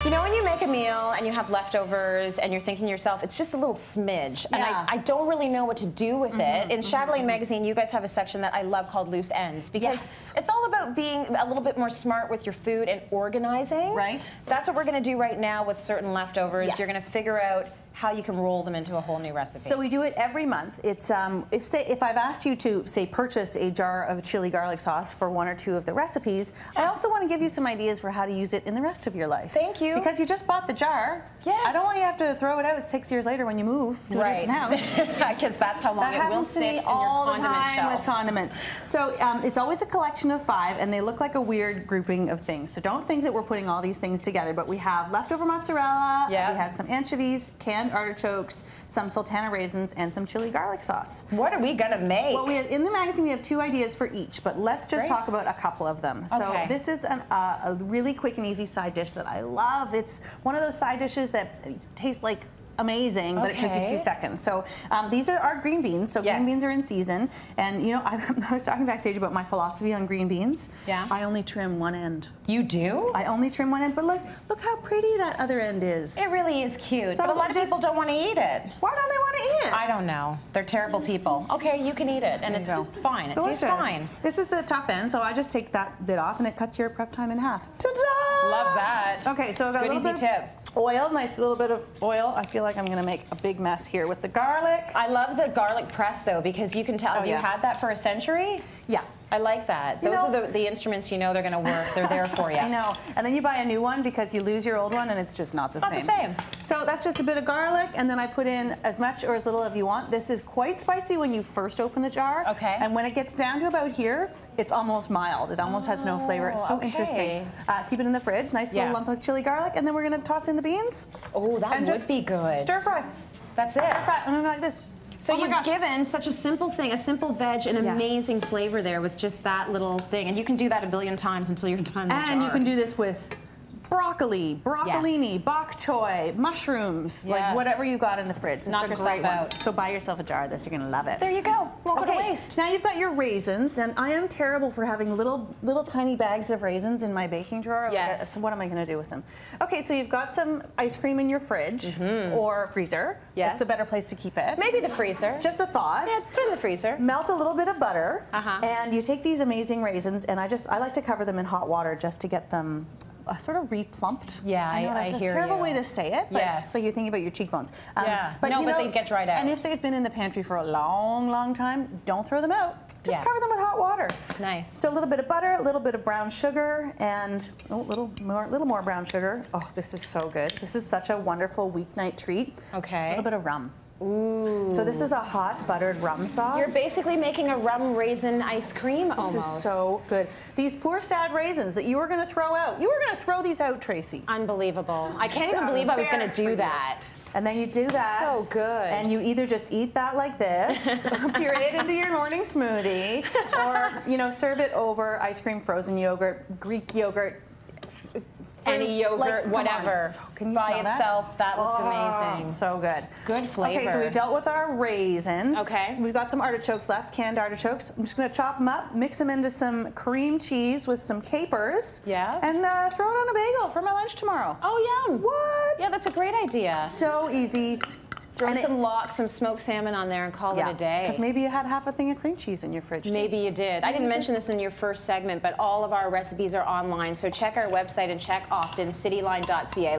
You know when you make a meal and you have leftovers and you're thinking to yourself, it's just a little smidge, and I don't really know what to do with it. In Chatelaine magazine, you guys have a section that I love called Loose Ends, because it's all about being a little bit more smart with your food and organizing. Right. That's what we're going to do right now with certain leftovers. You're going to figure out how you can roll them into a whole new recipe. So we do it every month. It's if I've asked you to say purchase a jar of chili garlic sauce for one or two of the recipes, I also want to give you some ideas for how to use it in the rest of your life. Thank you. Because you just bought the jar. Yes. I don't want you to have to throw it out 6 years later when you move to a different house. Because that's how long it will sit in your condiment shelf. With condiments. So it's always a collection of 5, and they look like a weird grouping of things. So don't think that we're putting all these things together, but we have leftover mozzarella, we have some anchovies, canned artichokes, some sultana raisins, and some chili garlic sauce. What are we gonna make? Well, in the magazine we have 2 ideas for each, but let's just talk about a couple of them. So this is a really quick and easy side dish that I love. It's one of those side dishes that tastes like amazing, but it took you 2 seconds. So these are our green beans. So green beans are in season, and you know, I was talking backstage about my philosophy on green beans. Yeah. I only trim one end. You do? I only trim one end, but look how pretty that other end is. It really is cute, so but a lot of people don't want to eat it. Why don't they want to eat it? I don't know. They're terrible people. Okay, you can eat it, and it's fine. It tastes fine. This is the tough end, so I just take that bit off, and it cuts your prep time in half. Ta-da! Love that. Okay, so I've got a little bit of oil, nice little bit of oil. I feel like I'm gonna make a big mess here with the garlic. I love the garlic press though, because you can tell, have you had that for a century? Yeah. I like that. Those are the instruments you know they're gonna work. They're there for you. I know. And then you buy a new one because you lose your old one and it's just not the same. Not the same. So that's just a bit of garlic, and then I put in as much or as little as you want. This is quite spicy when you first open the jar. Okay. And when it gets down to about here, it's almost mild. It almost has no flavor. It's so interesting. Keep it in the fridge. Nice little lump of chili garlic, and then we're gonna toss in the beans. Oh, that would be good. Stir fry. That's it. Stir fry. And I'm like this. So you've given such a simple thing, a simple veg, an amazing flavor there with just that little thing. And you can do that a billion times until you're done with the jar. And you can do this with broccoli, broccolini, bok choy, mushrooms, like whatever you got in the fridge. Knock yourself out. So buy yourself a jar. You're gonna love it. There you go. Won't go to waste. Now you've got your raisins, and I am terrible for having little tiny bags of raisins in my baking drawer. Yes. So what am I gonna do with them? Okay, so you've got some ice cream in your fridge or freezer. Yes. It's a better place to keep it. Maybe the freezer. Just a thought. Yeah, put it in the freezer. Melt a little bit of butter, and you take these amazing raisins, and I like to cover them in hot water just to get them sort of replumped. Yeah, I hear you. That's a terrible way to say it, but so you're thinking about your cheekbones. But they get dried out. And if they've been in the pantry for a long, long time, don't throw them out. Just cover them with hot water. Nice. So a little bit of butter, a little bit of brown sugar, and a little more brown sugar. Oh, this is so good. This is such a wonderful weeknight treat. Okay. A little bit of rum. Ooh. So this is a hot buttered rum sauce. You're basically making a rum raisin ice cream almost. This is so good. These poor sad raisins that you were going to throw out. You were going to throw these out, Tracy. Unbelievable. I can't even believe I was going to do that. And then you do that. So good. And you either just eat that like this, puree it into your morning smoothie, or serve it over ice cream, frozen yogurt, Greek yogurt, any yogurt, whatever. By itself, that looks amazing. So good. Good flavor. Okay, so we've dealt with our raisins. Okay. We've got some artichokes left, canned artichokes. I'm just going to chop them up, mix them into some cream cheese with some capers. Yeah. And throw it on a bagel for my lunch tomorrow. Oh, yum. What? Yeah, that's a great idea. So easy. Throw some smoked salmon on there and call it a day. Because maybe you had half a thing of cream cheese in your fridge. Maybe you did. I didn't mention this in your first segment, but all of our recipes are online. So check our website and check often, cityline.ca.